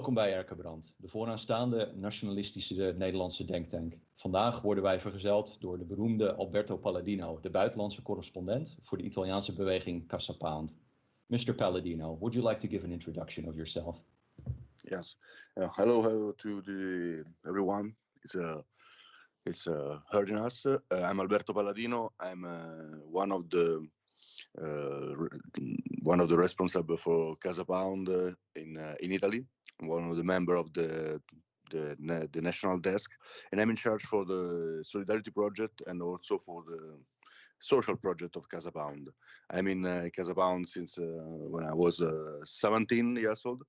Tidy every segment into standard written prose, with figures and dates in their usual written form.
Welkom bij Erkenbrand, de vooraanstaande nationalistische Nederlandse denktank. Vandaag worden wij vergezeld door de beroemde Alberto Palladino, de buitenlandse correspondent voor de Italiaanse beweging CasaPound. Mr. Palladino, would you like to give an introduction of yourself? Yes. Hello to everyone. It's hearing us. I'm Alberto Palladino. I'm one of the responsible for CasaPound in Italy. I'm one of the member of the national desk, and I'm in charge for the solidarity project and also for the social project of CasaPound. I'm in CasaPound since when I was 17 years old.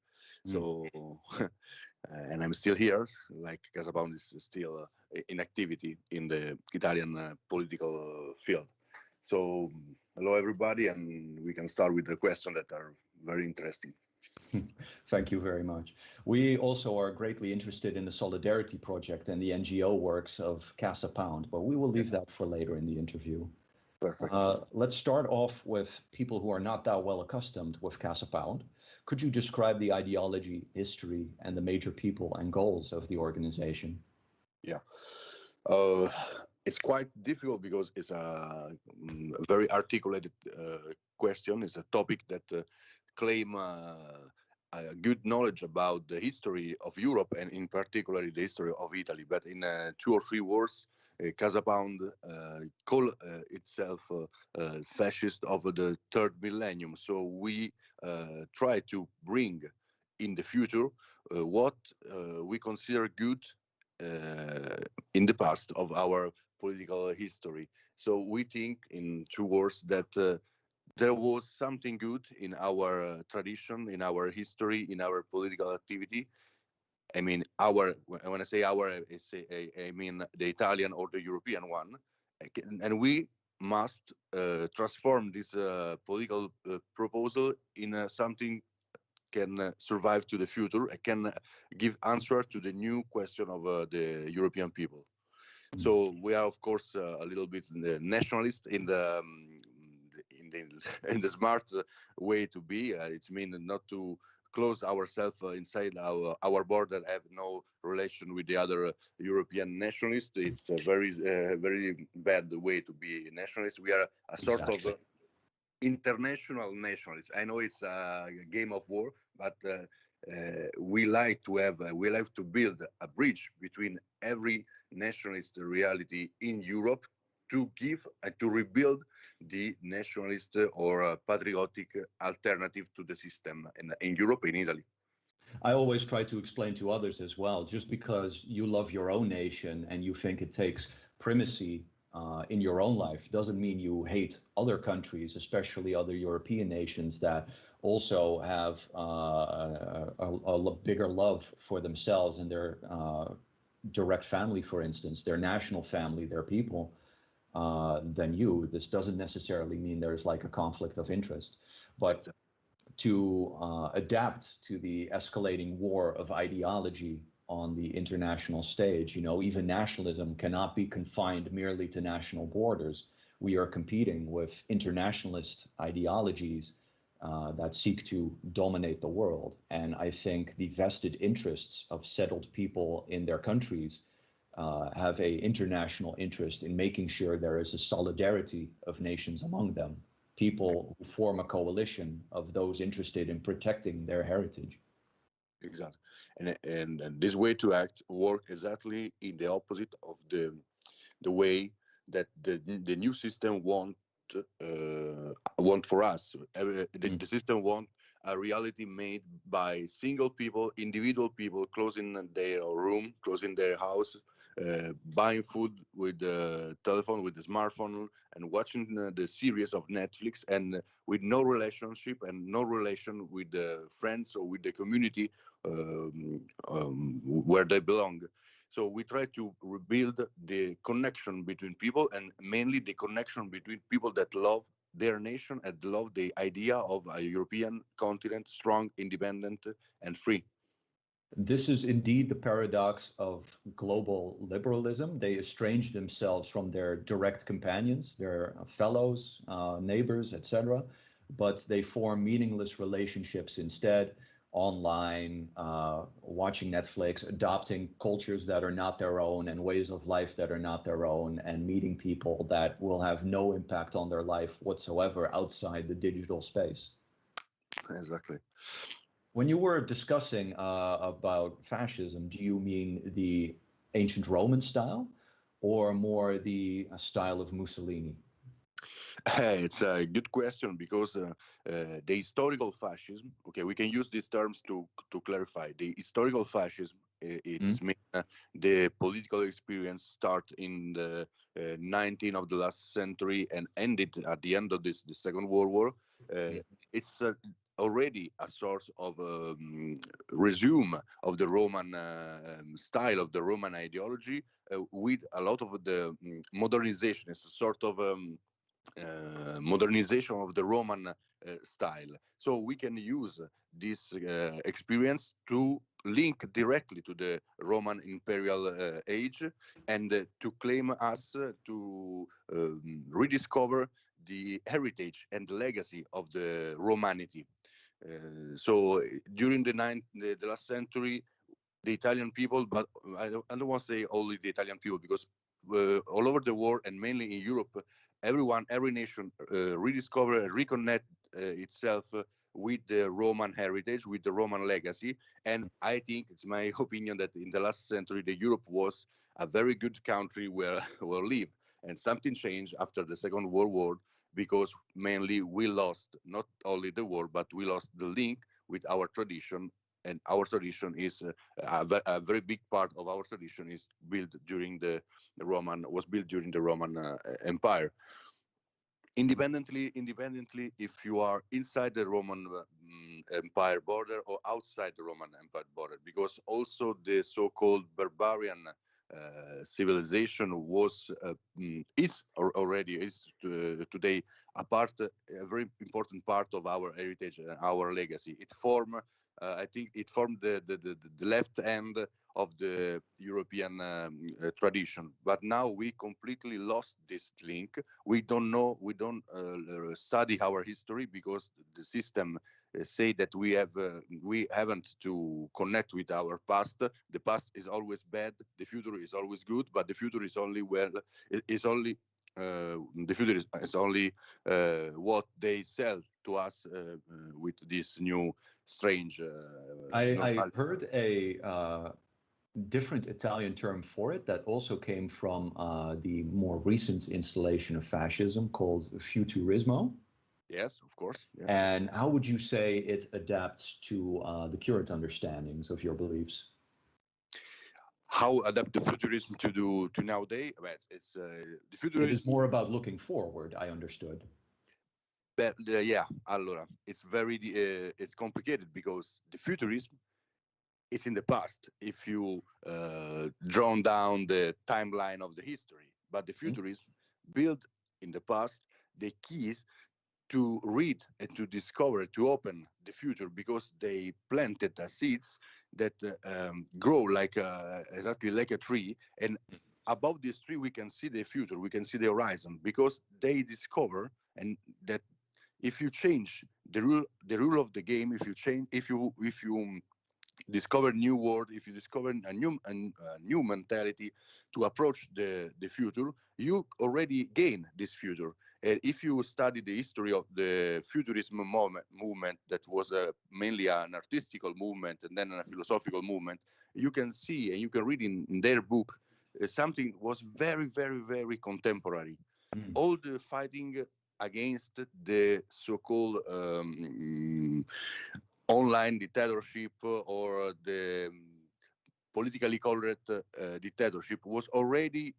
So, and I'm still here. Like CasaPound is still in activity in the Italian political field. So, hello everybody, and we can start with the questions that are very interesting. Thank you very much. We also are greatly interested in the Solidarity Project and the NGO works of CasaPound, but we will leave that for later in the interview. Perfect. Let's start off with people who are not that well accustomed with CasaPound. Could you describe the ideology, history, and the major people and goals of the organization? Yeah. It's quite difficult because it's a very articulated question. It's a topic that claim a good knowledge about the history of Europe and in particular the history of Italy. But in 2 or 3 words, CasaPound call itself fascist of the third millennium. So we try to bring in the future what we consider good in the past of our political history. So we think in 2 words that there was something good in our tradition, in our history, in our political activity. I mean, when I say our, I mean the Italian or the European one. And we must transform this political proposal in something can survive to the future, can give answer to the new question of the European people. So we are, of course, a little bit nationalist in the smart way to be. It means not to close ourselves inside our border, have no relation with the other European nationalists. It's a very bad way to be a nationalist. We are a sort of international nationalists. I know it's a game of war, but we like to build a bridge between every nationalist reality in Europe to give and to rebuild the nationalist or patriotic alternative to the system in Europe, in Italy. I always try to explain to others as well, just because you love your own nation and you think it takes primacy in your own life doesn't mean you hate other countries, especially other European nations that also have a bigger love for themselves and their direct family, for instance, their national family, their people, than you. This doesn't necessarily mean there's like a conflict of interest, but to adapt to the escalating war of ideology on the international stage, even nationalism cannot be confined merely to national borders. We are competing with internationalist ideologies that seek to dominate the world. And I think the vested interests of settled people in their countries have an international interest in making sure there is a solidarity of nations among them, people who form a coalition of those interested in protecting their heritage. Exactly. And this way to act work exactly in the opposite of the way that the new system want for us. The system want a reality made by single people, individual people, closing their room, closing their house, buying food with the telephone, with the smartphone, and watching the series of Netflix, and with no relationship and no relation with the friends or with the community where they belong. So we try to rebuild the connection between people, and mainly the connection between people that love their nation and love the idea of a European continent, strong, independent, and free. This is indeed the paradox of global liberalism. They estrange themselves from their direct companions, their fellows, neighbors, etc., but they form meaningless relationships instead online, watching Netflix, adopting cultures that are not their own and ways of life that are not their own, and meeting people that will have no impact on their life whatsoever outside the digital space. Exactly. When you were discussing about fascism, do you mean the ancient Roman style or more the style of Mussolini? It's a good question because the historical fascism. Okay, we can use these terms to clarify. The historical fascism, Mm. it's mean the political experience start in the 19th of the last century and ended at the end of the Second World War. Uh, it's already a sort of resume of the Roman style of the Roman ideology with a lot of the modernization. It's a sort of modernization of the Roman style. So we can use this experience to link directly to the Roman imperial age and to claim us to rediscover the heritage and legacy of the Romanity. So during the last century, the Italian people, but I don't want to say only the Italian people because all over the world and mainly in Europe, every nation rediscover and reconnect itself with the Roman heritage, with the Roman legacy. And I think it's my opinion that in the last century, the Europe was a very good country where where live. And something changed after the Second World War because mainly we lost not only the war, but we lost the link with our tradition, and our tradition is a very big part of our tradition is built during the Roman was built during the Roman Empire. Independently, if you are inside the Roman Empire border or outside the Roman Empire border, because also the so-called barbarian civilization was already is today a part, a very important part of our heritage and our legacy. It formed, I think, it formed the left end of the European tradition. But now we completely lost this link. We don't know, we don't study our history because the system say that we haven't to connect with our past. The past is always bad, the future is always good, but the future is only is only the future is only what they sell to us with this new strange I normality. heard a different Italian term for it that also came from the more recent installation of fascism called futurismo. Yes, of course. Yeah. And how would you say it adapts to the current understandings of your beliefs? How adapt the futurism to nowadays? Well, it's the It is futurism. more about looking forward, I understood. But yeah, allora, it's very it's complicated because the futurism it's in the past. If you drawn down the timeline of the history, but the Mm. futurism build in the past the keys to read and to discover, to open the future because they planted the seeds that grow like exactly like a tree. And above this tree, we can see the future, we can see the horizon because they discover and that if you change the rule of the game, if you change, if you discover new world, if you discover a new mentality to approach the future, you already gain this future. And if you study the history of the futurism movement that was mainly an artistical movement and then a philosophical movement, you can see and you can read in their book something was very contemporary. Mm. All the fighting against the so-called online dictatorship or the politically correct dictatorship was already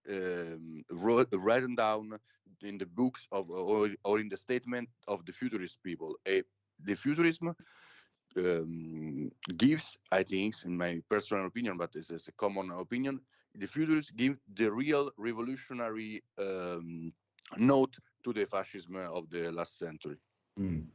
written down in the books of or in the statement of the futurist people. The futurism gives, I think, in my personal opinion, but this is a common opinion, the futurists give the real revolutionary note to the fascism of the last century. Mm.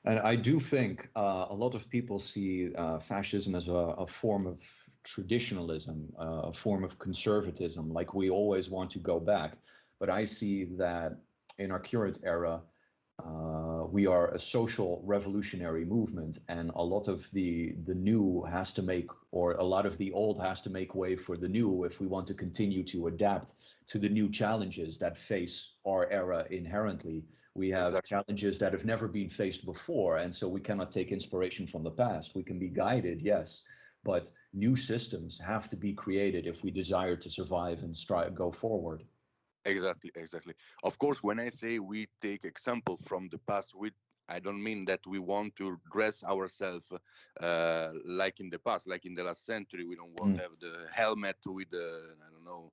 And I do think a lot of people see fascism as a form of traditionalism, a form of conservatism, like we always want to go back. But I see that in our current era, We are a social revolutionary movement, and a lot of the new has to make, or a lot of the old has to make way for the new if we want to continue to adapt to the new challenges that face our era inherently. We have Exactly. challenges that have never been faced before, and so we cannot take inspiration from the past. We can be guided, yes, but new systems have to be created if we desire to survive and strive, go forward. Exactly, exactly. Of course, when I say we take example from the past, I don't mean that we want to dress ourselves like in the past, like in the last century. We don't want Mm, to have the helmet with the, I don't know,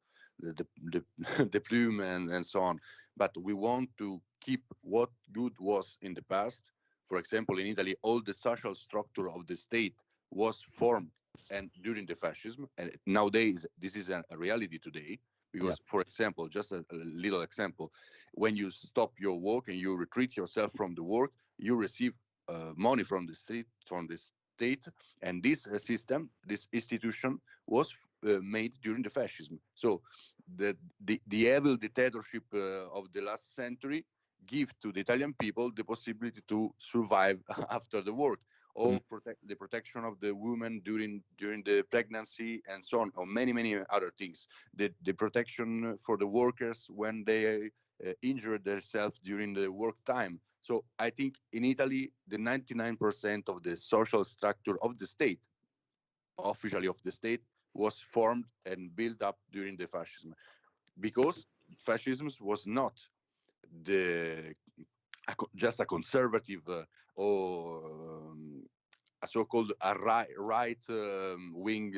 the plume and so on. But we want to keep what good was in the past. For example, in Italy, all the social structure of the state was formed and during the fascism, and nowadays this is a reality today yeah. because, for example, just a little example, when you stop your work and you retreat yourself from the work, you receive money from the state, and this system, this institution, was made during the fascism. So the evil dictatorship of the last century give to the Italian people the possibility to survive after the war, Mm. or the protection of the woman during the pregnancy and so on, or many other things. The protection for the workers when they injure themselves during the work time. So I think in Italy, the 99% of the social structure of the state, officially of the state, was formed and built up during the fascism, because fascism was not the just a conservative or a so-called right wing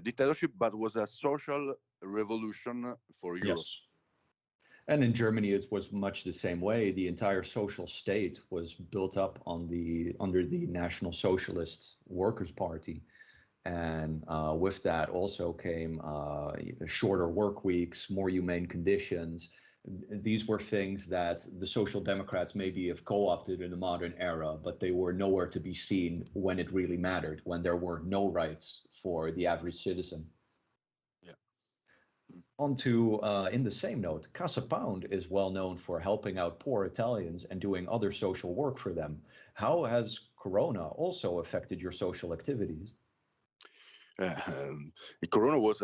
dictatorship, but was a social revolution for Europe. Yes. And in Germany, it was much the same way. The entire social state was built up on the under the National Socialist Workers' Party, and with that also came shorter work weeks, more humane conditions. These were things that the Social Democrats maybe have co-opted in the modern era, but they were nowhere to be seen when it really mattered, when there were no rights for the average citizen. Yeah. On to, in the same note, CasaPound is well known for helping out poor Italians and doing other social work for them. How has Corona also affected your social activities? Uh, um, Corona was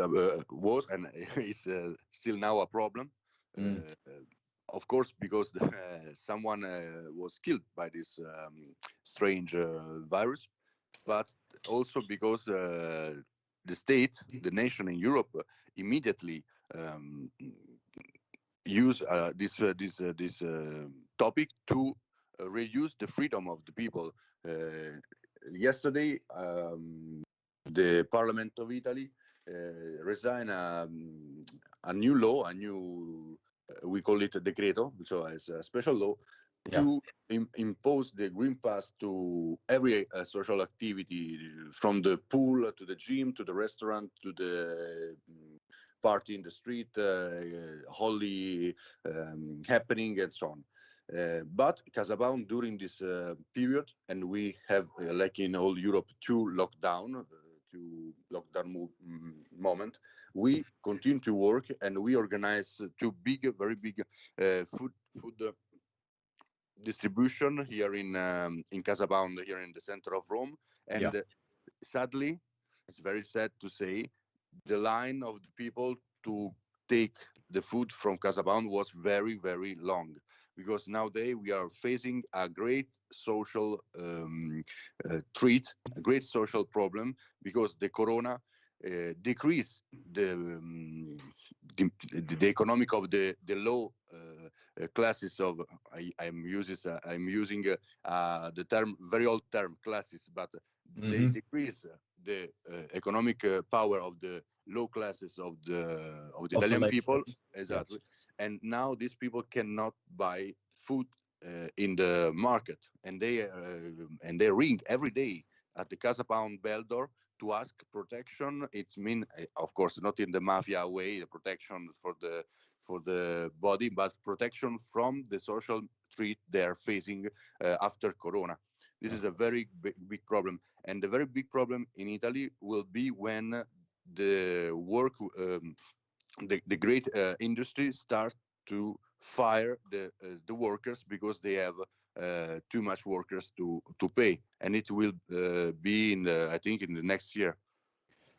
and is still now a problem. Mm, Of course, because someone was killed by this strange virus, but also because the state, the nation in Europe, immediately um, use this topic to reduce the freedom of the people. Yesterday, the Parliament of Italy resigned a new law, a new we call it a decreto, so as a special law yeah. to impose the green pass to every social activity, from the pool to the gym to the restaurant to the party in the street, holy happening, and so on. But CasaPound during this period, and we have, like in all Europe, two lockdown moment, we continue to work and we organize two very big food distribution here in CasaPound, here in the center of Rome. Yeah. And sadly, it's very sad to say, the line of the people to take the food from CasaPound was very long, because nowadays we are facing a great social threat, a great social problem, because the corona decrease the economic of the low classes of, I'm using the term, very old term, classes, but they Hmm. decrease the economic power of the low classes of the Of the Italian labor. people, Yes. exactly. And now these people cannot buy food in the market, and they ring every day at the CasaPound bell door to ask protection. It's mean, of course, not in the mafia way, the protection for the body, but protection from the social threat they are facing after Corona. This Yeah. is a very big problem, and the very big problem in Italy will be when the work, the great industry start to fire the workers because they have too much workers to pay, and it will be in I think in the next year.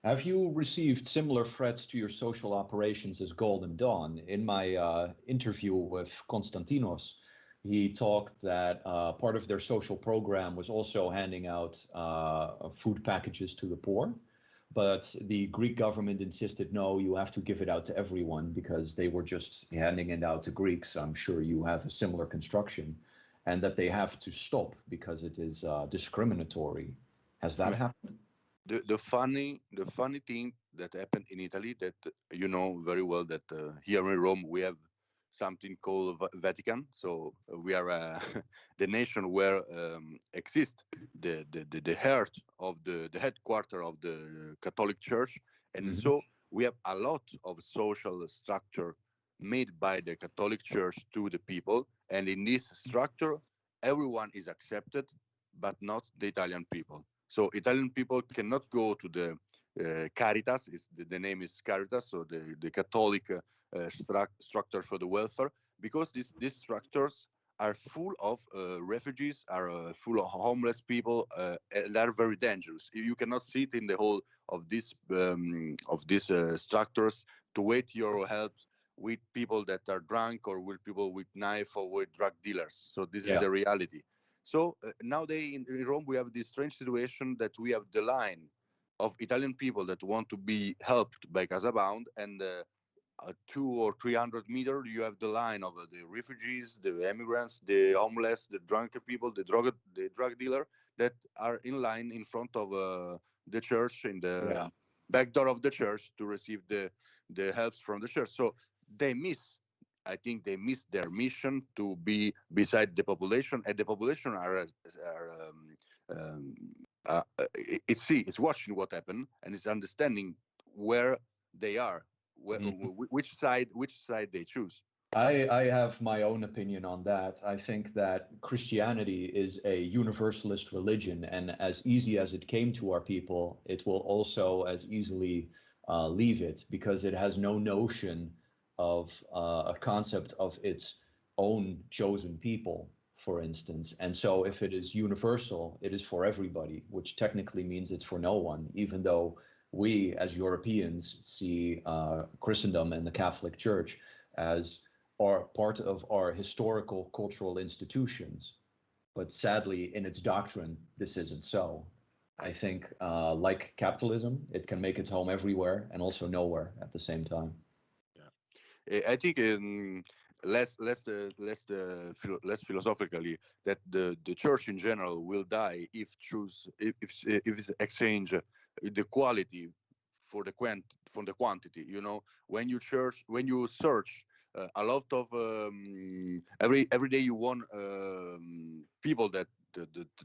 Have you received similar threats to your social operations as Golden Dawn? In my interview with Konstantinos, he talked that part of their social program was also handing out food packages to the poor. But the Greek government insisted, no, you have to give it out to everyone because they were just handing it out to Greeks. I'm sure you have a similar construction, and that they have to stop because it is discriminatory. Has that happened? The funny thing that happened in Italy, that you know very well, that here in Rome we have something called Vatican. So we are the nation where exists the heart of the headquarter of the Catholic Church, and Mhm. so we have a lot of social structure made by the Catholic Church to the people, and in this structure everyone is accepted, but not the Italian people. So Italian people cannot go to the Caritas. The name is Caritas, so the Catholic structure for the welfare, because these structures are full of refugees, are full of homeless people, and are very dangerous. You cannot sit in the hall of these structures to wait your help with people that are drunk or with people with knife or with drug dealers. So this is Yeah. the reality. So nowadays in Rome, we have this strange situation that we have the line of Italian people that want to be helped by CasaPound, and 200 or 300 meters, you have the line of the refugees, the immigrants, the homeless, the drunk people, the drug dealer that are in line in front of the church, in the Yeah. back door of the church to receive the helps from the church. So they miss. I think they miss their mission to be beside the population, and the population um, it's watching what happened, and it's understanding where they are, Mhm. which side they choose. I have my own opinion on that. I think that Christianity is a universalist religion, and as easy as it came to our people, it will also as easily leave it because it has no notion of a concept of its own chosen people, for instance. And so, if it is universal, it is for everybody, which technically means it's for no one, even though we as Europeans see Christendom and the Catholic Church as are part of our historical cultural institutions. But sadly, in its doctrine, this isn't so. I think, like capitalism, it can make its home everywhere and also nowhere at the same time. Yeah. I think less philosophically, that the church in general will die if it's exchange the quality for the quantity. When you search a lot of every day you want people that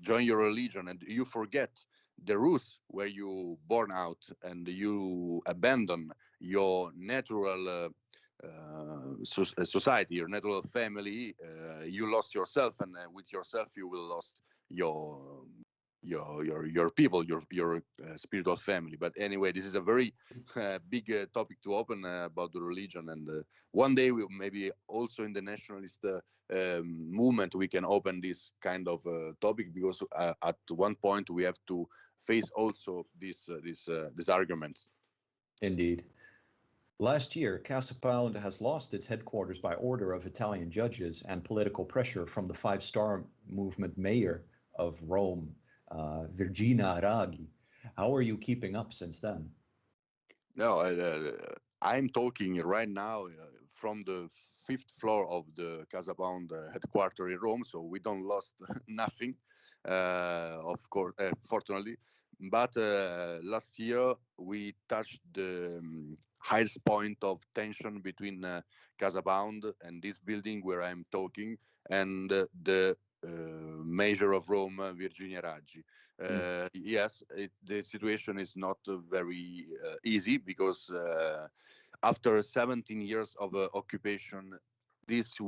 join your religion, and you forget the roots where you born out, and you abandon your natural society, your natural family. You lost yourself, and with yourself you will lost your your people, your spiritual family. But anyway, this is a very big topic to open about the religion, and one day we maybe also in the nationalist movement we can open this kind of topic, because at one point we have to face also this argument. Indeed. Last year, CasaPound has lost its headquarters by order of Italian judges and political pressure from the Five-Star Movement mayor of Rome, Virginia Raghi. How are you keeping up since then? No, I'm talking right now from the fifth floor of the CasaPound headquarters in Rome, so we don't lost nothing, of course, fortunately. But last year we touched the highest point of tension between CasaPound and this building where I'm talking, and the mayor of Rome, Virginia Raggi. Mm. Yes, the situation is not very easy, because after 17 years of occupation, these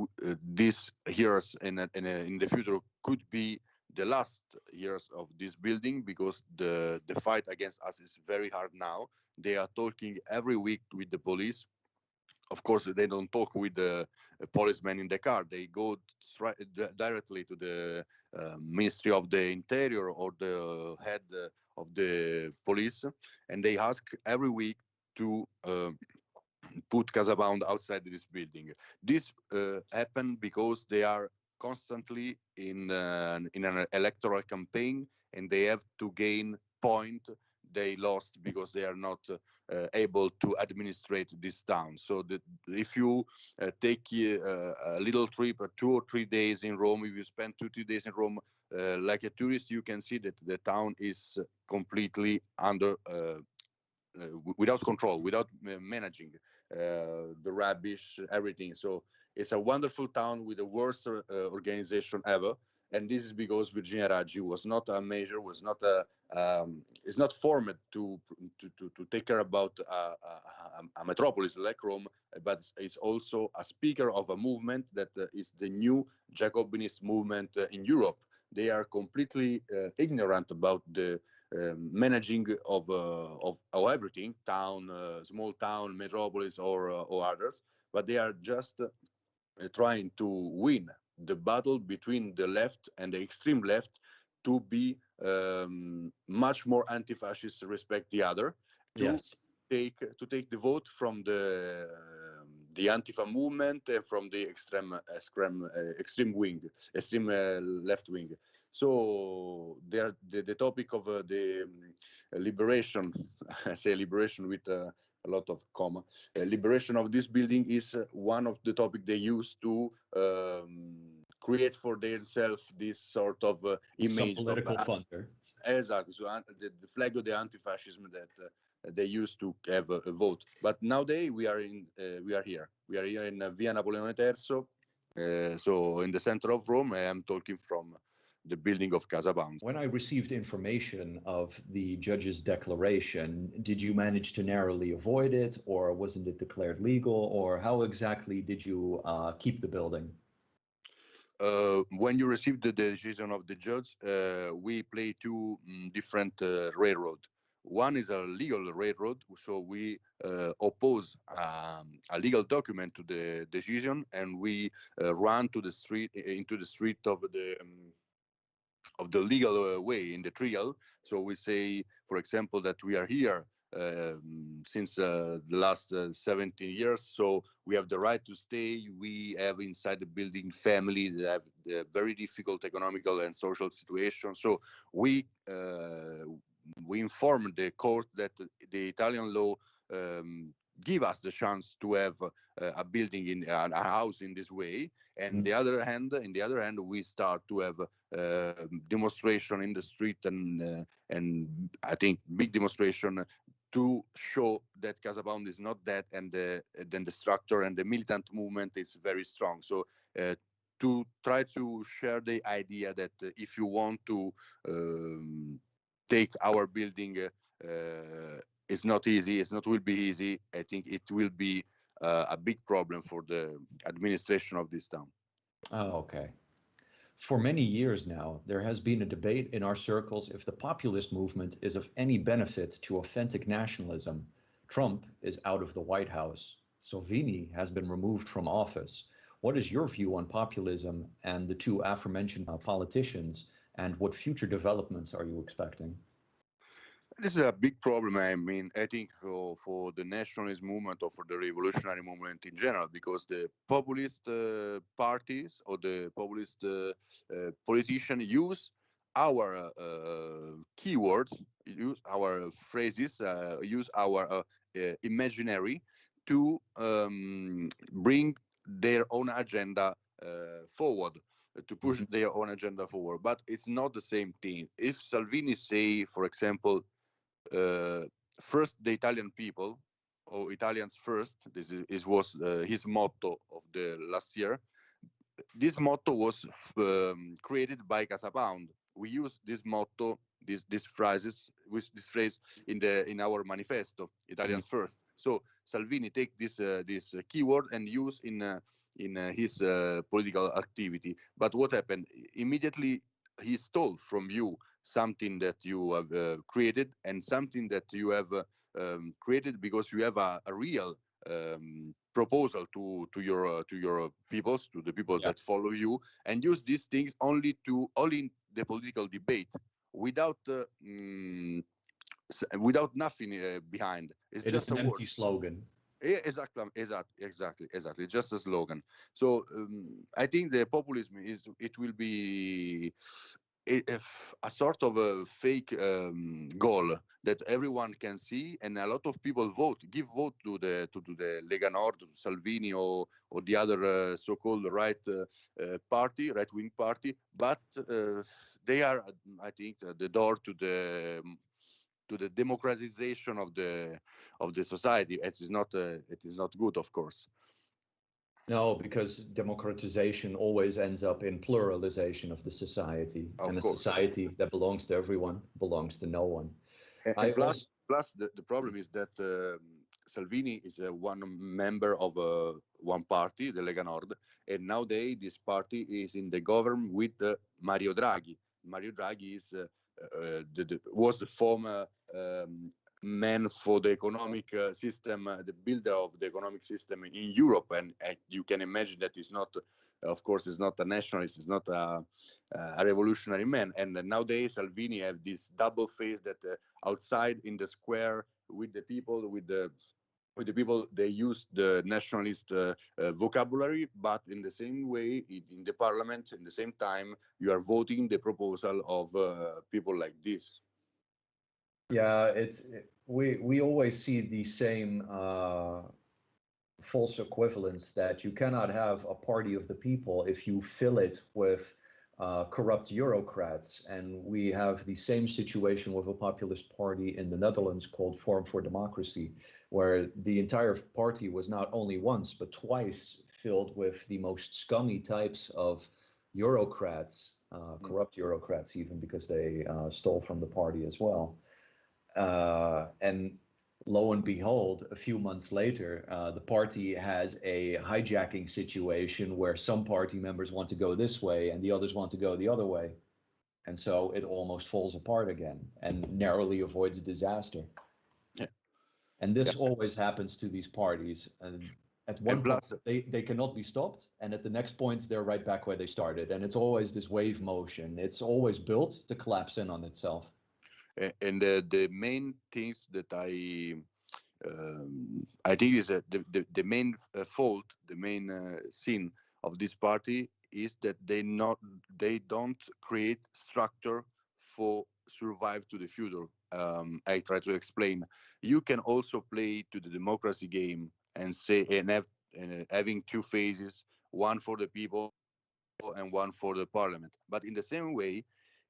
years in the future could be the last years of this building, because the fight against us is very hard now. They are talking every week with the police, of course, they don't talk with the policeman in the car. They go directly to the Ministry of the Interior or the head of the police, and they ask every week to put CasaPound outside this building. This happened because they are constantly in an electoral campaign, and they have to gain point they lost because they are not able to administrate this town. So that if you take a little trip, 2 or 3 days in Rome, if you spend 2 3 days in Rome like a tourist, you can see that the town is completely under without control, without managing the rubbish, everything. So it's a wonderful town with the worst organization ever. And this is because Virginia Raggi was not a major, was not a, is not formed to take care about a metropolis like Rome, but is also a speaker of a movement that is the new Jacobinist movement in Europe. They are completely ignorant about the managing of everything, town, small town, metropolis, or others, but they are just trying to win the battle between the left and the extreme left to be much more anti-fascist respect the other, to Yes. take the vote from the Antifa movement and from the extreme wing, extreme left wing. So the topic of the liberation, I say liberation with a lot of comma, liberation of this building is one of the topic they use to create for themselves this sort of Some image of political funder. exactly. So the flag of the anti-fascism that they used to have a vote. But nowadays we are here. We are here in Via Napoleone III. So in the center of Rome, I am talking from the building of CasaPound. When I received information of the judge's declaration, did you manage to narrowly avoid it, or wasn't it declared legal, or how exactly did you keep the building? When you receive the decision of the judge, we play two different railroad. One is a legal railroad, so we oppose a legal document to the decision, and we run to the street into the street of the legal way in the trial. So we say, for example, that we are here since the last 17 years. So we have the right to stay. We have inside the building families that have a very difficult economical and social situation. So we inform the court that the Italian law give us the chance to have a building in a house in this way. And the other hand, in the other hand, we start to have demonstration in the street and I think big demonstration to show that CasaPound is not that, and then the structure and the militant movement is very strong. So to try to share the idea that if you want to take our building, it's not easy. It's not will be easy. I think it will be a big problem for the administration of this town. Oh, okay. For many years now, there has been a debate in our circles if the populist movement is of any benefit to authentic nationalism. Trump is out of the White House. Salvini has been removed from office. What is your view on populism and the two aforementioned politicians, and what future developments are you expecting? This is a big problem. I mean, I think for the nationalist movement or for the revolutionary movement in general, because the populist parties or the populist politicians use our keywords, use our phrases, use our imaginary to bring their own agenda forward, to push their own agenda forward. But it's not the same thing. If Salvini say, for example, first the Italian people, or Italians first, was his motto of the last year. This motto was created by CasaPound. We use this motto, this phrases, with this phrase in our manifesto, Italians first. So Salvini take this keyword and use in his political activity. But what happened? Immediately he stole from you something that you have created, and something that you have created because you have a real proposal to your peoples, to the people Yeah. that follow you, and use these things only in the political debate, without without nothing behind. It's It is just a an word. empty slogan. Exactly. Just a slogan. So I think the populism it will be a sort of a fake goal that everyone can see, and a lot of people give vote to the Lega Nord, to Salvini, or the other so-called right wing party, but they are, I think, the door to the democratization of the society. It is not good, of course. No, because democratization always ends up in pluralization of the society, and Of a course. society that belongs to everyone belongs to no one. I And plus, also, the problem is that Salvini is one member of one party, the Lega Nord, and nowadays this party is in the government with Mario Draghi. Mario Draghi is was the former man for the economic system, the builder of the economic system in Europe, and you can imagine that he's not. Of course, is not a nationalist, is not a revolutionary man. And nowadays, Salvini have this double face that outside in the square with the people, with the people, they use the nationalist vocabulary, but in the same way, in the parliament, in the same time, you are voting the proposal of people like this. yeah, we always see the same false equivalence that you cannot have a party of the people if you fill it with corrupt bureaucrats. And we have the same situation with a populist party in the Netherlands called Forum for Democracy, where the entire party was not only once, but twice filled with the most scummy types of bureaucrats, corrupt bureaucrats, even because they stole from the party as well. And lo and behold, a few months later, the party has a hijacking situation where some party members want to go this way and the others want to go the other way. And so it almost falls apart again and narrowly avoids disaster. Yeah. And this Yeah. always happens to these parties. And at one And point, plus, they cannot be stopped. And at the next point, they're right back where they started. And it's always this wave motion. It's always built to collapse in on itself. and the main things that I think is the main fault, the main sin of this party is that they don't create structure for survive to the future. I try to explain. You can also play to the democracy game and say having two phases, one for the people and one for the parliament. But in the same way,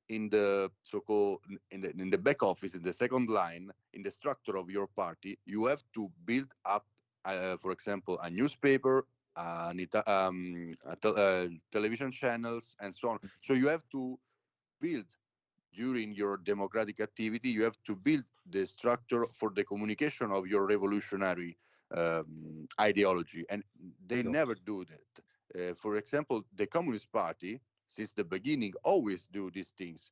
in the so-called in the back office, in the second line, in the structure of your party, you have to build up, for example, a newspaper, television channels, and so on. So you have to build during your democratic activity. You have to build the structure for the communication of your revolutionary ideology, and they Sure. never do that. For example, the Communist Party, since the beginning, always do these things.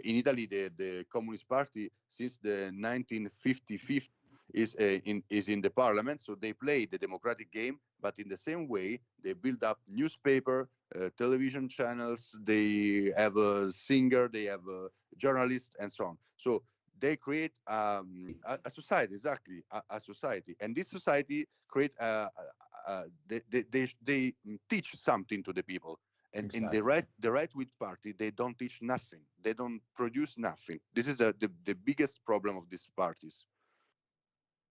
In Italy, the Communist Party, since the 1955, is in the parliament, so they play the democratic game. But in the same way, they build up newspaper, television channels. They have a singer, they have a journalist, and so on. So they create a society, exactly a society, and this society create they teach something to the people. And in Exactly. the right wing party, they don't teach nothing. They don't produce nothing. This is the biggest problem of these parties.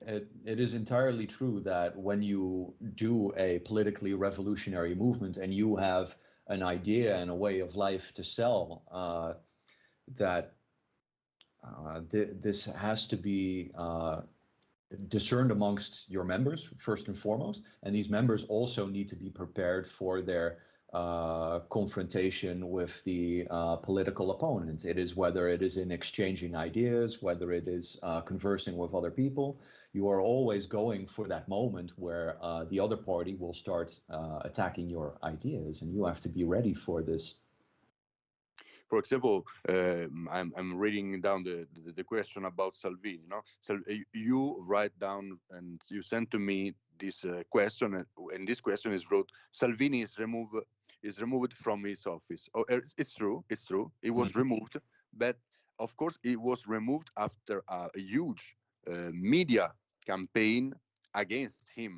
It is entirely true that when you do a politically revolutionary movement and you have an idea and a way of life to sell, that this has to be discerned amongst your members first and foremost, and these members also need to be prepared for their confrontation with the political opponent. It is whether it is in exchanging ideas, whether it is conversing with other people. You are always going for that moment where the other party will start attacking your ideas, and you have to be ready for this. For example, I'm reading down the question about Salvini. You know, so you write down and you send to me this question, and this question is wrote: Salvini is removed from his office. Oh, it's true. It's true. It was removed, but of course, it was removed after a huge media campaign against him,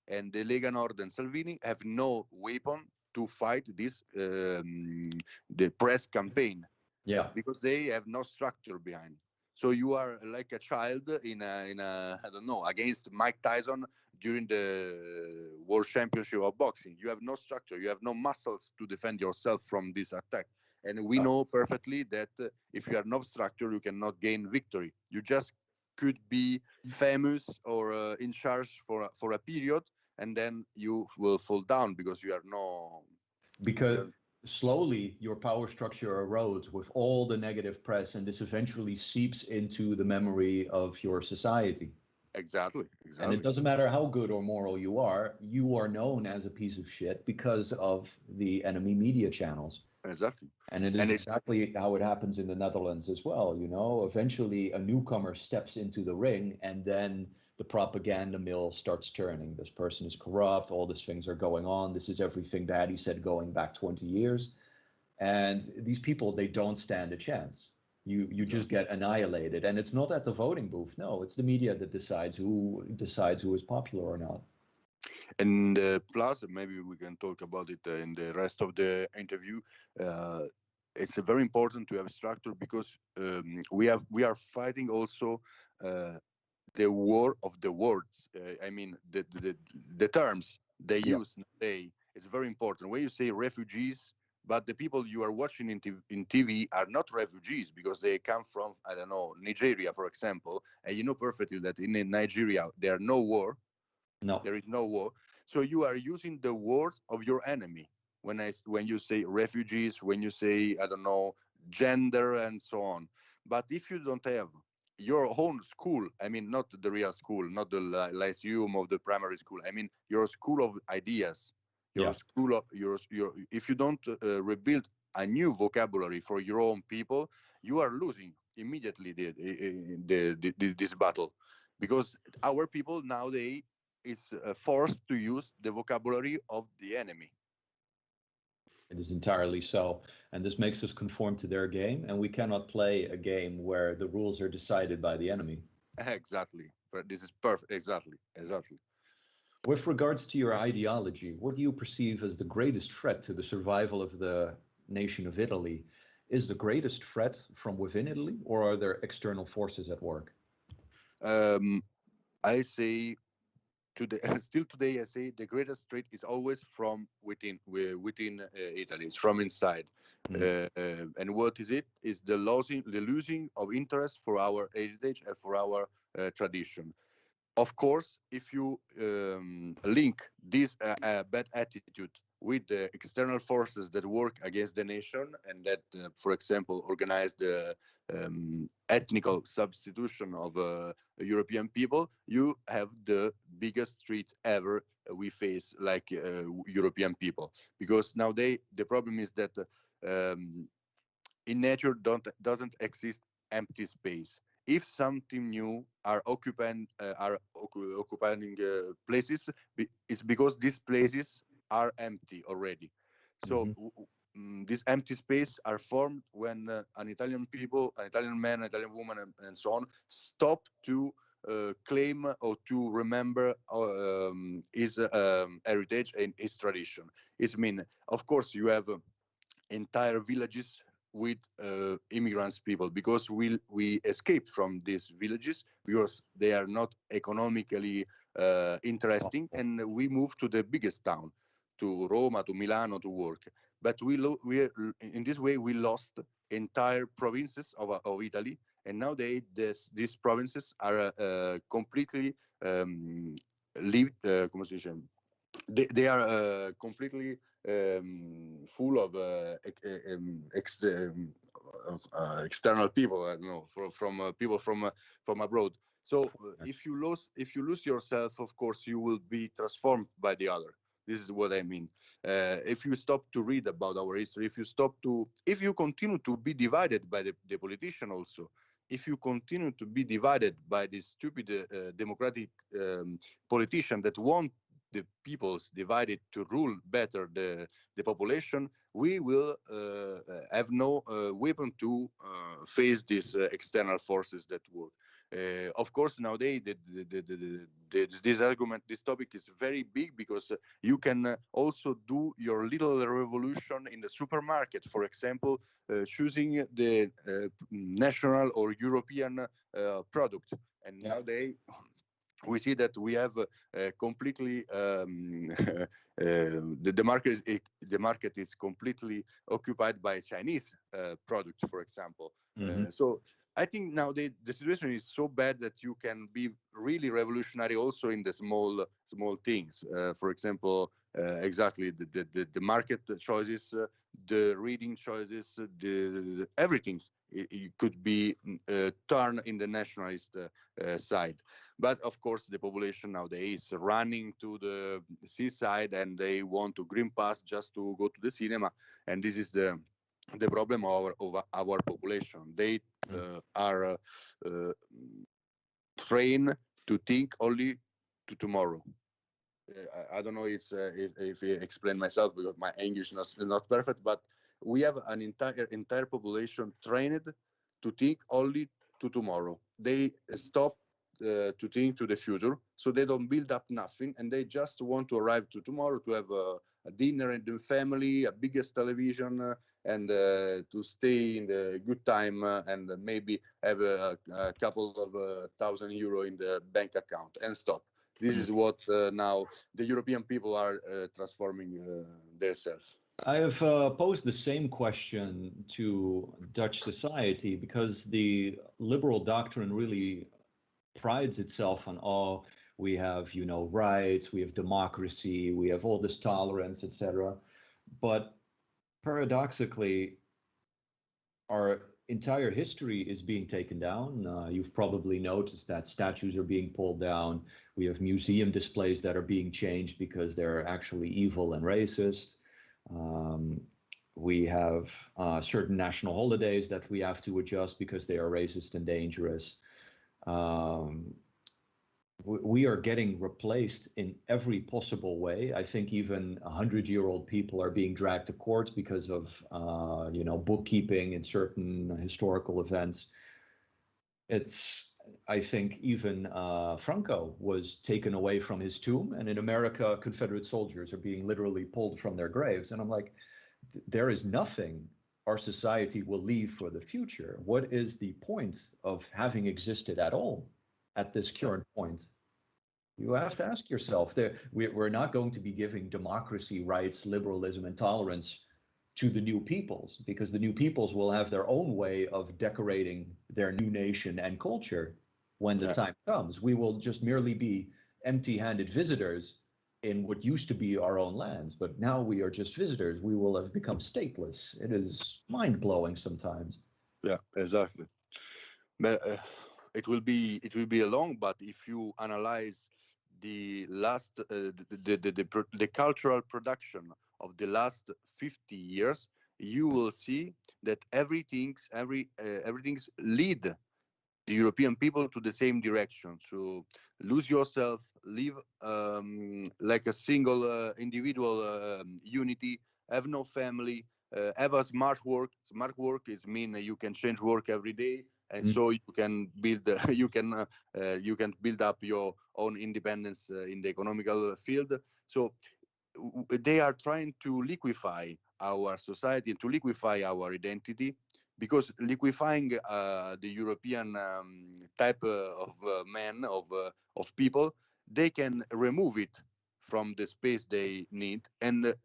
and the Lega Nord and Salvini have no weapon to fight this the press campaign. Yeah. Because they have no structure behind. So you are like a child in a I don't know, against Mike Tyson during the World Championship of boxing. You have no structure, you have no muscles to defend yourself from this attack. And we know perfectly that if you have no structure, you cannot gain victory. You just could be famous or in charge for a period, and then you will fall down because you are no. Because slowly your power structure erodes with all the negative press, and this eventually seeps into the memory of your society. Exactly. And it doesn't matter how good or moral you are known as a piece of shit because of the enemy media channels. Exactly. And it is exactly how it happens in the Netherlands as well. You know, eventually a newcomer steps into the ring, and then the propaganda mill starts turning. This person is corrupt. All these things are going on. This is everything that he said going back 20 years. And these people, they don't stand a chance. You just get annihilated. And it's not at the voting booth. No, it's the media that decides who is popular or not. And plus, maybe we can talk about it in the rest of the interview. It's very important to have structure because we are fighting also the war of the words. I mean, the terms they use today. It's very important. When you say refugees, but the people you are watching in TV are not refugees because they come from, I don't know, Nigeria, for example, and you know perfectly that in Nigeria there are no war. No, there is no war. So you are using the word of your enemy when you say refugees, when you say, I don't know, gender and so on. But if you don't have your own school, I mean, not the real school, not the lyceum of the primary school, I mean your school of ideas, your school of your if you don't rebuild a new vocabulary for your own people, you are losing immediately this battle, because our people nowadays is forced to use the vocabulary of the enemy. it is entirely so. And this makes us conform to their game, and we cannot play a game where the rules are decided by the enemy. Exactly. This is perfect. Exactly. With regards to your ideology, what do you perceive as the greatest threat to the survival of the nation of Italy? Is the greatest threat from within Italy, or are there external forces at work? I say today, still today, I say the greatest threat is always from within Italy. It's from inside. And what is it? Is the losing of interest for our heritage and for our tradition. Of course, if you link this bad attitude with the external forces that work against the nation and that, for example, organize the ethnical substitution of European people, you have the biggest threat ever we face, like European people. Because nowadays the problem is that in nature doesn't exist empty space. If something new are occupying places, it's because these places are empty already. So these empty space are formed when an Italian people, an Italian man, an Italian woman, and so on, stop to claim or to remember his heritage and his tradition. It's mean, of course, you have entire villages with immigrants people, because we escaped from these villages because they are not economically interesting, and we moved to the biggest town, to Roma, to Milano, to work. But in this way we lost entire provinces of Italy, and nowadays these provinces are completely lived. Come si dice? They are completely full of external people. I don't know, from people from abroad. So if you lose yourself, of course you will be transformed by the other. This is what I mean. If you stop to read about our history, if you continue to be divided by the politician also, if you continue to be divided by this stupid democratic politician that want the peoples divided to rule better the population, we will have no weapon to face these external forces that work. Of course, nowadays this argument, this topic is very big because you can also do your little revolution in the supermarket, for example, choosing the national or European product. And nowadays we see that we have completely the market is completely occupied by Chinese products, for example. So I think now the situation is so bad that you can be really revolutionary also in the small things. For example, exactly the market choices, the reading choices, the everything. It could be turned in the nationalist side. But of course, the population nowadays is running to the seaside and they want to green pass just to go to the cinema. And this is the problem of our population. They are trained to think only to tomorrow. I don't know if I explain myself because my English is not perfect, but we have an entire population trained to think only to tomorrow. They stop to think to the future, so they don't build up nothing, and they just want to arrive to tomorrow to have a dinner in the family, a biggest television, and to stay in the good time and maybe have a couple of €1,000 in the bank account and stop. This is what now the European people are transforming themselves. I have posed the same question to Dutch society because the liberal doctrine really prides itself on, oh, we have, rights, we have democracy, we have all this tolerance, etc. But paradoxically, our entire history is being taken down. You've probably noticed that statues are being pulled down. We have museum displays that are being changed because they're actually evil and racist. We have certain national holidays that we have to adjust because they are racist and dangerous. We are getting replaced in every possible way. I think even 100-year-old people are being dragged to court because of, bookkeeping in certain historical events. I think even Franco was taken away from his tomb, and in America, Confederate soldiers are being literally pulled from their graves. And I'm like, there is nothing our society will leave for the future. What is the point of having existed at all at this current point? You have to ask yourself, we're not going to be giving democracy, rights, liberalism, and tolerance to the new peoples, because the new peoples will have their own way of decorating their new nation and culture when the time comes. We will just merely be empty-handed visitors in what used to be our own lands, but now we are just visitors. We will have become stateless. It is mind-blowing sometimes. Yeah, exactly. But it will be long. But if you analyze the last the cultural production of the last 50 years, you will see that everything's lead the European people to the same direction. So lose yourself, live like a single individual unity, have no family, have a smart work. Smart work is mean you can change work every day, and so you can build you can build up your own independence in the economical field. So they are trying to liquefy our society and to liquefy our identity, because liquefying the European type of man of people, they can remove it from the space they need and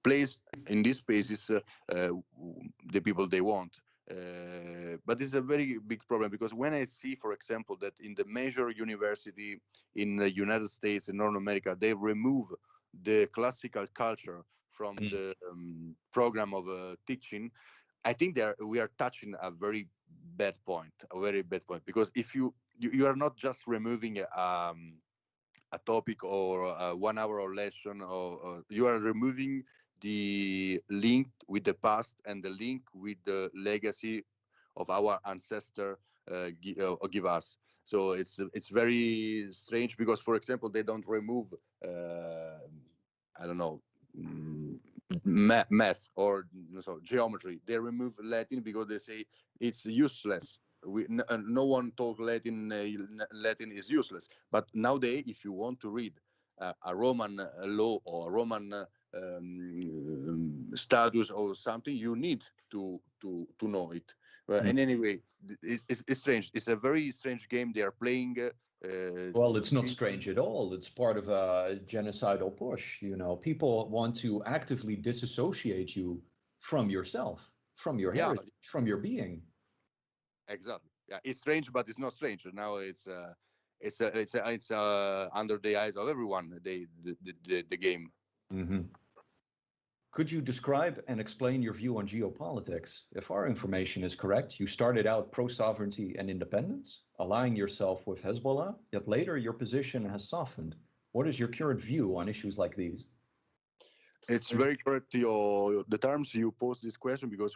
place in these spaces the people they want. But it's a very big problem, because when I see, for example, that in the major university in the United States and North America, they remove the classical culture from the program of teaching, I think we are touching a very bad point, because if you are not just removing a topic or a 1 hour or lesson, or you are removing the link with the past and the link with the legacy of our ancestor give us. So it's very strange because, for example, they don't remove I don't know, math or so geometry. They remove Latin because they say it's useless. No one talk Latin. Latin is useless. But nowadays, if you want to read a Roman law or a Roman status or something, you need to know it. And anyway, it's strange. It's a very strange game they are playing. Well, it's not strange at all. It's part of a genocidal push. You know, people want to actively disassociate you from yourself, from your Yeah, heritage, from your being. exactly. Yeah, it's strange, but it's not strange. Now it's under the eyes of everyone. The game. Hmm. Could you describe and explain your view on geopolitics? If our information is correct, you started out pro-sovereignty and independence, allying yourself with Hezbollah, yet later your position has softened. What is your current view on issues like these? It's very correct. The terms you pose this question because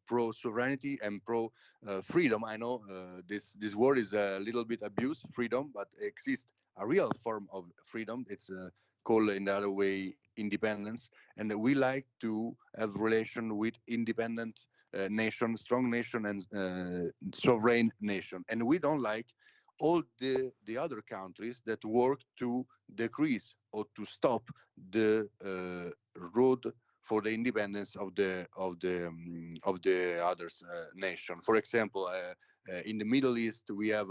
pro sovereignty and pro freedom. I know this word is a little bit abused, freedom, but exists a real form of freedom. It's called in the other way independence, and we like to have relation with independent nation, strong nation, and sovereign nation, and we don't like all the other countries that work to decrease or to stop the road for the independence of the others nation. For example, in the Middle East, we have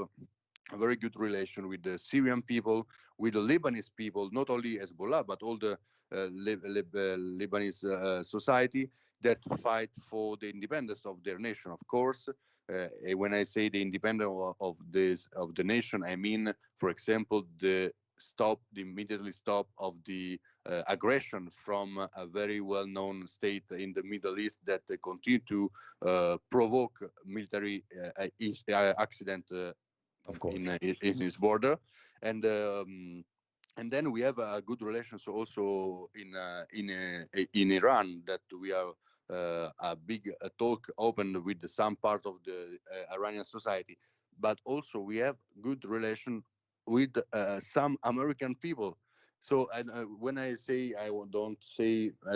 a very good relation with the Syrian people, with the Lebanese people, not only Hezbollah, but all the Lebanese society that fight for the independence of their nation. Of course, when I say the independence of the nation, I mean, for example, the immediately stop of the aggression from a very well-known state in the Middle East that continue to provoke military accident Of course. in its border, and then we have a good relations also in Iran that we are a big talk open with some part of the Iranian society, but also we have good relation with some American people. So and when I say I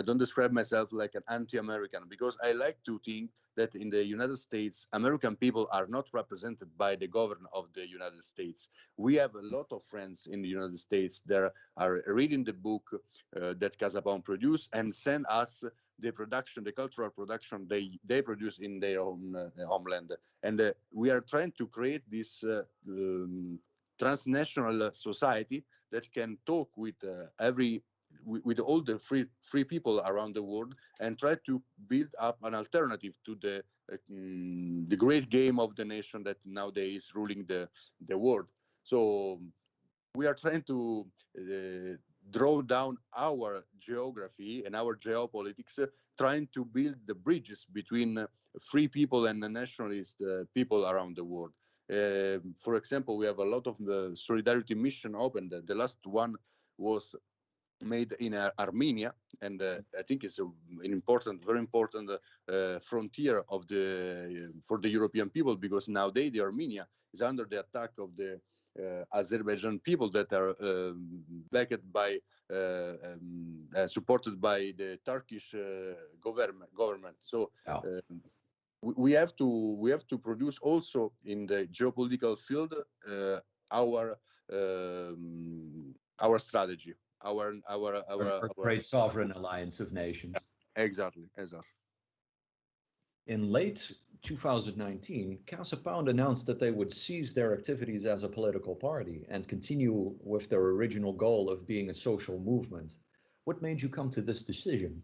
don't describe myself like an anti-American because I like to think that in the United States, American people are not represented by the government of the United States. We have a lot of friends in the United States that are reading the book that CasaPound produce and send us the production, the cultural production they produce in their own homeland. And we are trying to create this transnational society that can talk with with all the free people around the world and try to build up an alternative to the great game of the nation that nowadays is ruling the world. So we are trying to draw down our geography and our geopolitics, trying to build the bridges between free people and the nationalist people around the world. For example, we have a lot of solidarity mission open. The last one was made in Armenia, and I think it's an important, very important frontier of for the European people because nowadays the Armenia is under the attack of the Azerbaijan people that are backed by, supported by the Turkish government. So we have to produce also in the geopolitical field our our strategy, our great sovereign alliance of nations. exactly. In late 2019, CasaPound announced that they would cease their activities as a political party and continue with their original goal of being a social movement. What made you come to this decision?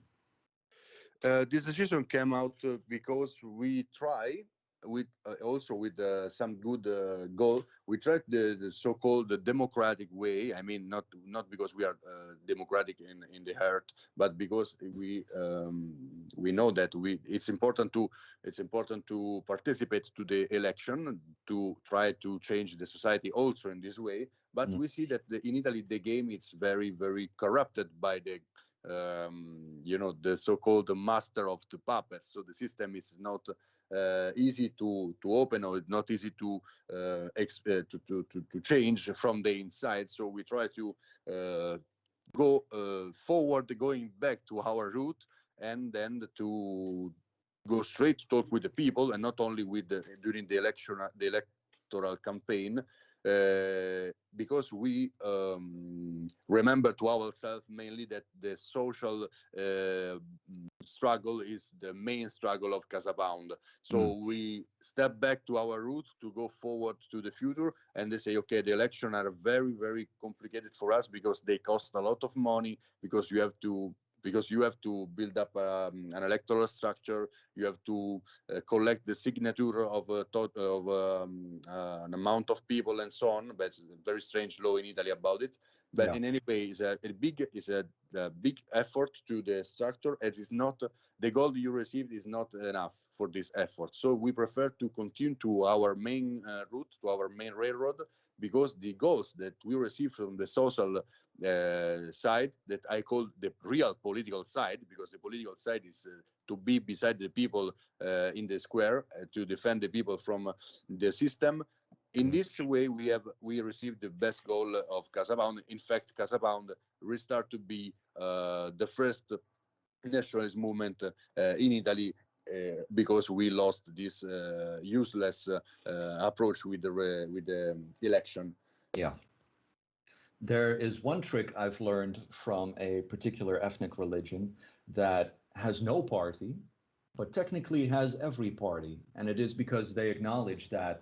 This decision came out because we try with also with some good goal. We tried the so-called the democratic way. I mean, not because we are democratic in the heart, but because we know that it's important to participate to the election to try to change the society also in this way. But we see that in Italy the game is very corrupted by the the so-called master of the puppets. So the system is not easy to open, or not easy to change from the inside. So we try to go forward, going back to our root, and then to go straight to talk with the people, and not only with during the electoral campaign, because we remember to ourselves mainly that the social struggle is the main struggle of CasaPound. So we step back to our roots to go forward to the future, and they say, okay, the elections are very, very complicated for us because they cost a lot of money, because you have to build up an electoral structure. You have to collect the signature of an amount of people and so on. But it's a very strange law in Italy about it. But in any way, it's a big effort to the structure. It is not the goal you received is not enough for this effort. So we prefer to continue to our main route, to our main railroad, because the goals that we receive from the social side, that I call the real political side, because the political side is to be beside the people in the square, to defend the people from the system. In this way, we received the best goal of CasaPound. In fact, CasaPound restart to be the first nationalist movement in Italy, because we lost this useless approach with the election. Yeah. There is one trick I've learned from a particular ethnic religion that has no party, but technically has every party. And it is because they acknowledge that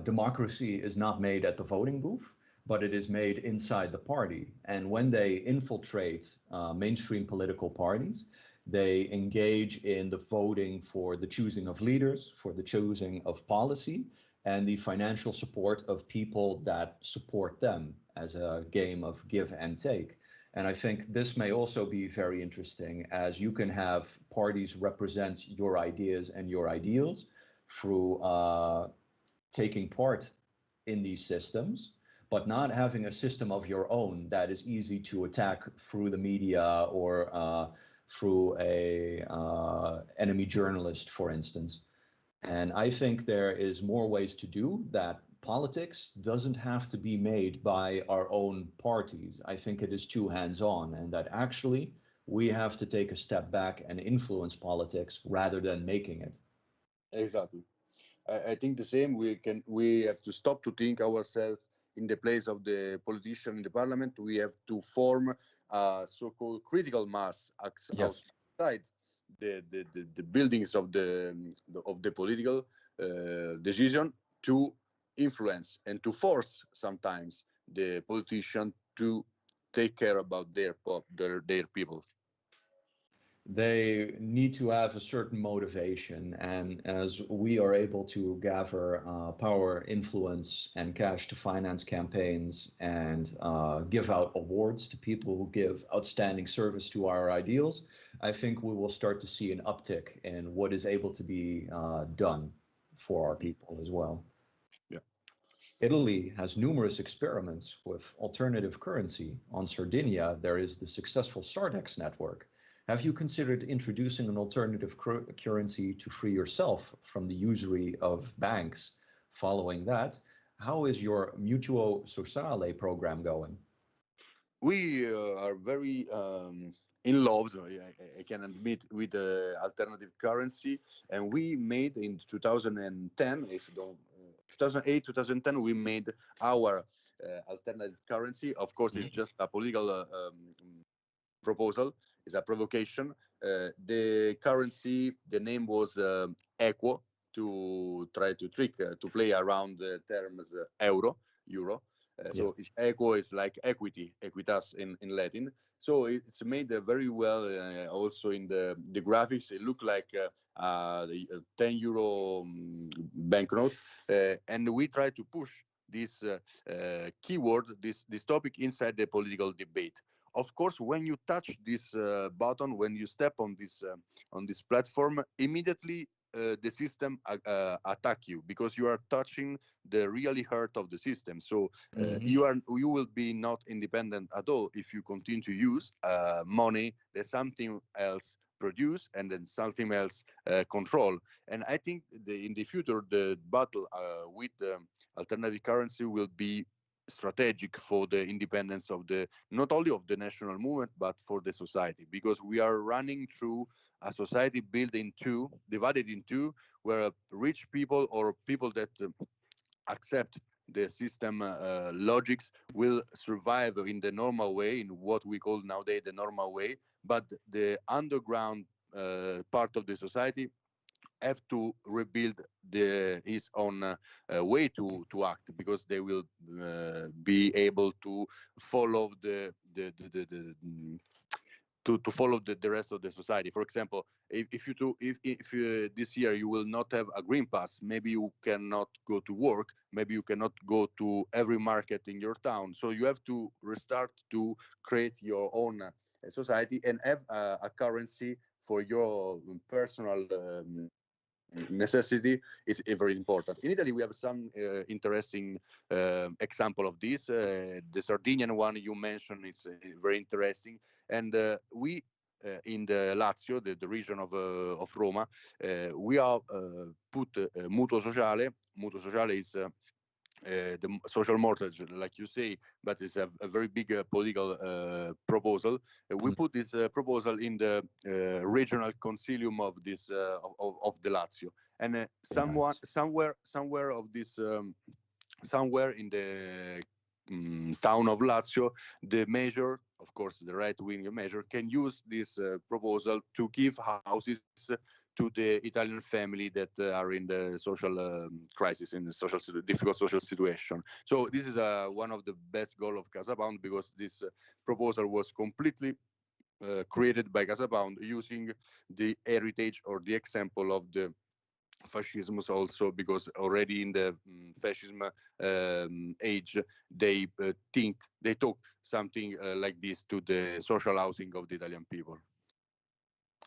democracy is not made at the voting booth, but it is made inside the party. And when they infiltrate mainstream political parties, they engage in the voting for the choosing of leaders, for the choosing of policy, and the financial support of people that support them as a game of give and take. And I think this may also be very interesting, as you can have parties represent your ideas and your ideals through taking part in these systems, but not having a system of your own that is easy to attack through the media or through a enemy journalist, for instance. And I think there is more ways to do that. Politics doesn't have to be made by our own parties. I think it is too hands-on, and that actually we have to take a step back and influence politics rather than making it. Exactly. I think the same. We have to stop to think ourselves in the place of the politician in the parliament. We have to form a so-called critical mass Yes. outside the buildings of the political decision, to influence and to force sometimes the politician to take care about their people. They need to have a certain motivation, and as we are able to gather power, influence, and cash to finance campaigns and give out awards to people who give outstanding service to our ideals, I think we will start to see an uptick in what is able to be done for our people as well. Yeah. Italy has numerous experiments with alternative currency. On Sardinia, there is the successful Sardex network. Have you considered introducing an alternative currency to free yourself from the usury of banks? Following that, how is your Mutuo Sociale program going? We are very in love, I can admit, with the alternative currency, and we made in 2010, if you don't, 2008, 2010, we made our alternative currency. Of course, it's just a political proposal, it's a provocation. The currency, the name was Equo, to try to trick, to play around the terms euro. So it's equo is like equity, equitas in Latin. So it's made very well also in the graphics. It looked like the 10 euro banknote. And we try to push this keyword, this topic inside the political debate. Of course, when you touch this button, when you step on this platform, immediately the system attack you, because you are touching the really heart of the system. So you will be not independent at all if you continue to use money that something else produce and then something else control. And I think in the future the battle with alternative currency will be strategic for the independence of the, not only of the national movement, but for the society, because we are running through a society built in two, divided in two, where rich people or people that accept the system logics will survive in the normal way, in what we call nowadays the normal way, but the underground part of the society have to rebuild his own way to act, because they will be able to follow to follow the rest of the society. For example, if you, this year you will not have a green pass, maybe you cannot go to work, maybe you cannot go to every market in your town. So you have to restart to create your own society and have a currency for your personal necessity is very important. In Italy, we have some interesting example of this. The Sardinian one you mentioned is very interesting, and we. In the Lazio, the region of Roma, we are put mutuo sociale. Mutuo sociale is the social mortgage, like you say, but it's a very big political proposal. We put this proposal in the regional consilium of this of the Lazio, and somewhere of this somewhere in the town of Lazio, the mayor, of course, the right-wing mayor, can use this proposal to give houses to the Italian family that are in the social crisis, in the difficult social situation. So this is one of the best goals of CasaPound, because this proposal was completely created by CasaPound using the heritage or the example of the fascism, also because already in the fascism age they talk something like this to the social housing of the Italian people.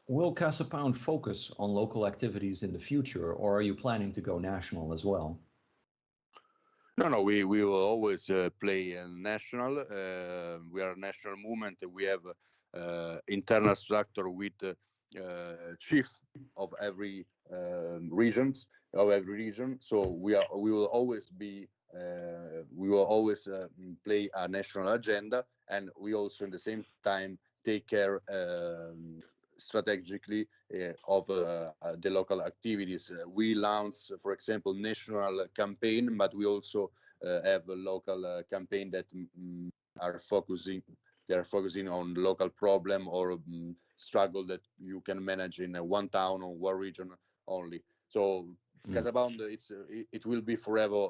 Will CasaPound focus on local activities in the future, or are you planning to go national as well? No, we will always play national. We are a national movement. We have internal structure with chief of every regions of every region. So we will always be we will always play a national agenda, and we also in the same time take care strategically of the local activities. We launch, for example, national campaign, but we also have a local campaign that are focusing. They are focusing on local problem or struggle that you can manage in one town or one region only. So CasaPound, it will be forever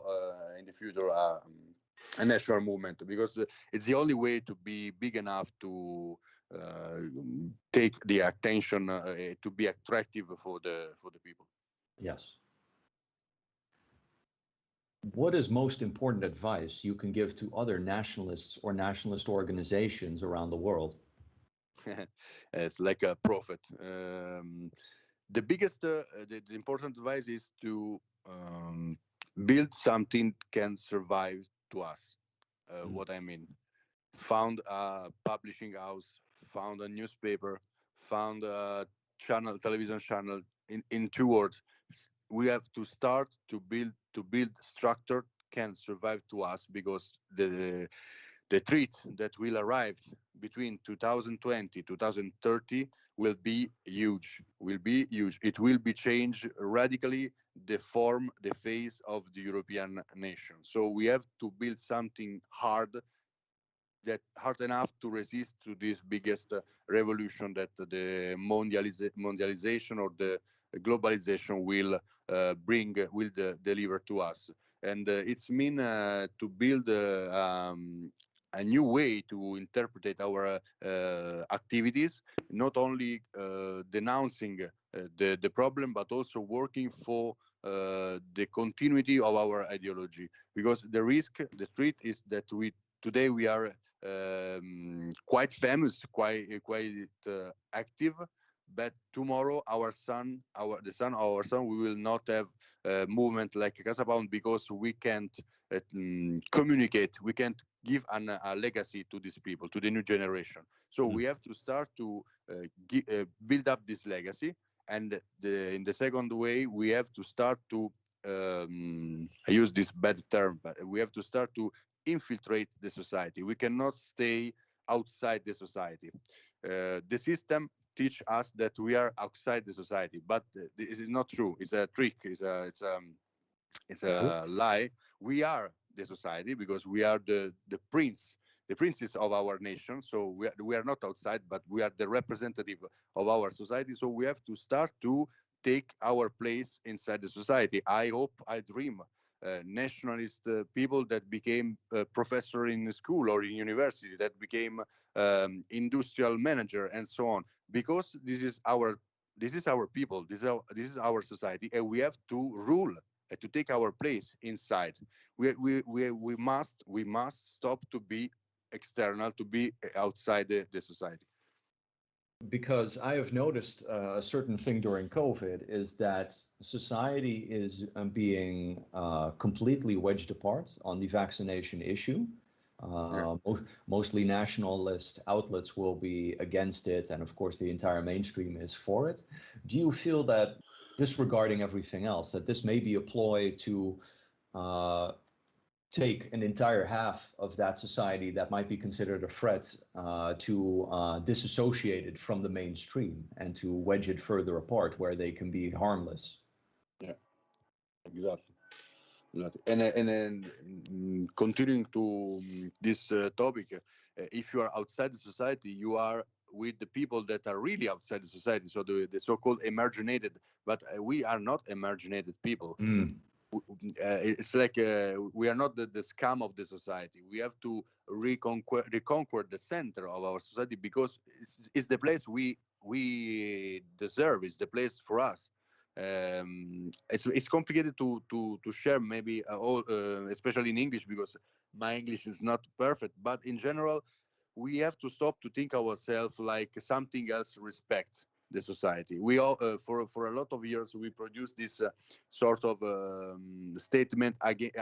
in the future a national movement, because it's the only way to be big enough to take the attention, to be attractive for the people. Yes. What is most important advice you can give to other nationalists or nationalist organizations around the world? It's like a prophet. The biggest, the important advice is to build something can survive to us. What I mean, found a publishing house, found a newspaper, found a channel, television channel. In 2 words, we have to start to build structure can survive to us, because the threat that will arrive between 2020 2030 will be huge. It will be change radically the form, the face of the European nation. So we have to build something hard, that hard enough to resist to this biggest revolution that the mondialization or the globalization will deliver to us. And it's mean to build a new way to interpret our activities, not only denouncing the problem, but also working for the continuity of our ideology. Because the threat is that today we are quite famous, quite active, but tomorrow the son of our son, we will not have a movement like CasaPound because we can't communicate, we can't give a legacy to these people, to the new generation. So we have to start to build up this legacy, and in the second way, we have to start to I use this bad term, but we have to start to infiltrate the society. We cannot stay outside the society. The system teach us that we are outside the society, but this is not true. It's a trick. It's a lie. We are the society because we are the princes of our nation. So we are not outside, but we are the representative of our society. So we have to start to take our place inside the society. I hope, I dream, nationalist people that became professor in school or in university, that became industrial manager and so on, because this is our people, this is our society, and we have to rule to take our place inside. We must stop to be external, to be outside the society. Because I have noticed a certain thing during COVID is that society is being completely wedged apart on the vaccination issue. Yeah. Mostly nationalist outlets will be against it, and of course the entire mainstream is for it. Do you feel that, disregarding everything else, that this may be a ploy to uh, take an entire half of that society that might be considered a threat to disassociate it from the mainstream and to wedge it further apart where they can be harmless? Yeah, exactly. And then continuing to this topic, if you are outside the society, you are with the people that are really outside the society, so the so-called emarginated. But we are not emarginated people. Mm. It's like we are not the scum of the society. We have to reconquer the center of our society, because it's the place we deserve. It's the place for us. It's complicated to share, maybe all, especially in English, because my English is not perfect. But in general, we have to stop to think ourselves like something else. Respect the society. We all for a lot of years we produced this sort of statement against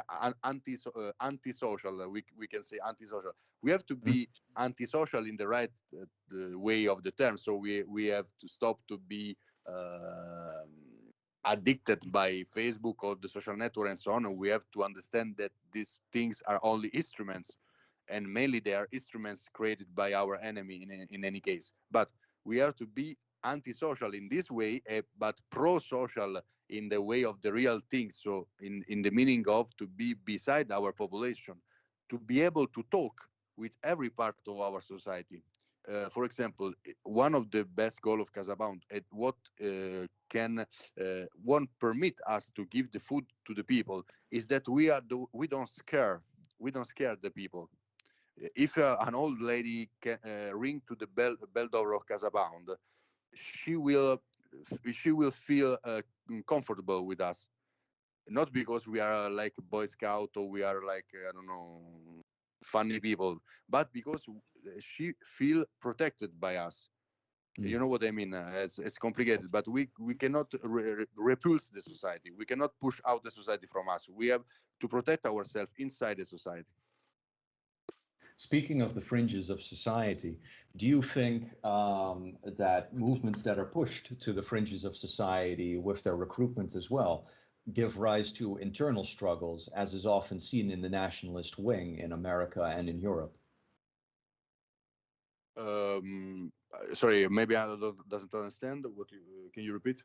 antisocial. We can say antisocial. We have to be antisocial in the right the way of the term. So we have to stop to be addicted by Facebook or the social network and so on. And we have to understand that these things are only instruments, and mainly they are instruments created by our enemy in any case. But we are to be antisocial in this way, but pro-social in the way of the real things. So in the meaning of to be beside our population, to be able to talk with every part of our society. For example, one of the best goal of CasaPound, what can won't permit us to give the food to the people, is that we don't scare the people. If an old lady can ring to the bell door of CasaPound, she will she will feel comfortable with us, not because we are like Boy Scout or we are like I don't know, funny people, but because she feel protected by us. You know what I mean? It's complicated, but we cannot repulse the society. We cannot push out the society from us. We have to protect ourselves inside the society. Speaking of the fringes of society, do you think that movements that are pushed to the fringes of society with their recruitment as well give rise to internal struggles, as is often seen in the nationalist wing in America and in Europe? Sorry, maybe I doesn't understand what you can you repeat?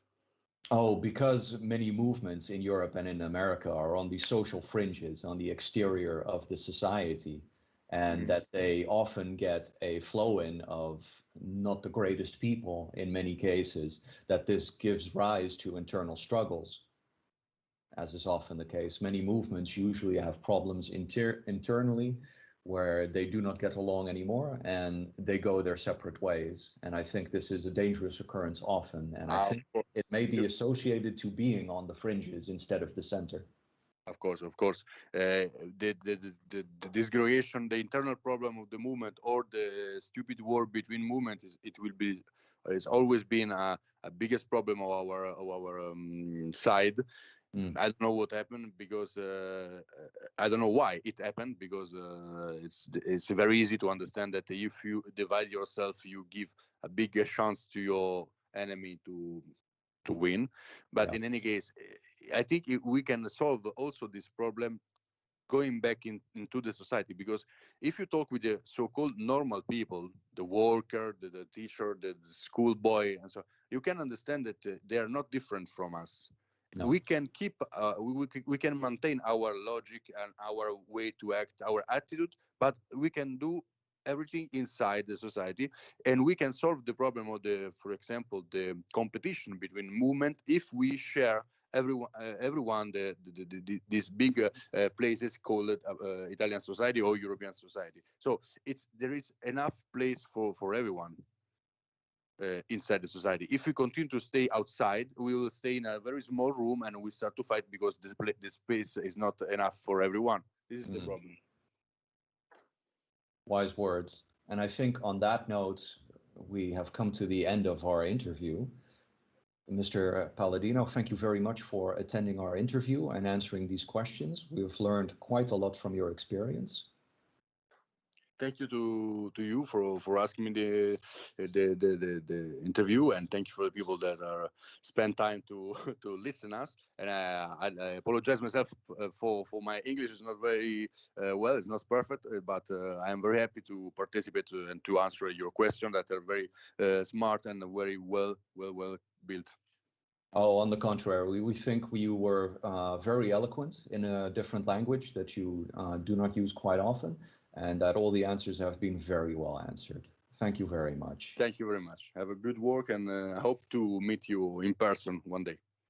Oh, because many movements in Europe and in America are on the social fringes, on the exterior of the society, and Mhm. that they often get a flow in of not the greatest people in many cases, that this gives rise to internal struggles, as is often the case. Many movements usually have problems internally where they do not get along anymore and they go their separate ways. And I think this is a dangerous occurrence often. And I Of think course, it may be associated to being on the fringes instead of the center. of course. The disgregation, the internal problem of the movement, or the stupid war between movements, it will be It's always been a biggest problem of our side. I don't know what happened, because I don't know why it happened, because it's very easy to understand that if you divide yourself, you give a bigger chance to your enemy to win. But in any case, I think we can solve also this problem going back into the society, because if you talk with the so-called normal people, the worker, the teacher, the schoolboy, and so, you can understand that they are not different from us. No. We can keep we can maintain our logic and our way to act, our attitude, but we can do everything inside the society, and we can solve the problem of the, for example, the competition between movement, if we share everyone these big places called Italian society or European society. So there is enough place for everyone inside the society. If we continue to stay outside, we will stay in a very small room and we start to fight because this space is not enough for everyone. This is the problem. Wise words. And I think on that note, we have come to the end of our interview. Mr. Palladino, thank you very much for attending our interview and answering these questions. We've learned quite a lot from your experience. Thank you to you for asking me the interview, and thank you for the people that are spend time to listen us. And I apologize myself for my English is not very well, it's not perfect, but I am very happy to participate and to answer your questions that are very smart and very well built. Oh, on the contrary, we think you were very eloquent in a different language that you do not use quite often, and that all the answers have been very well answered. Thank you very much. Thank you very much. Have a good work, and I hope to meet you in person one day.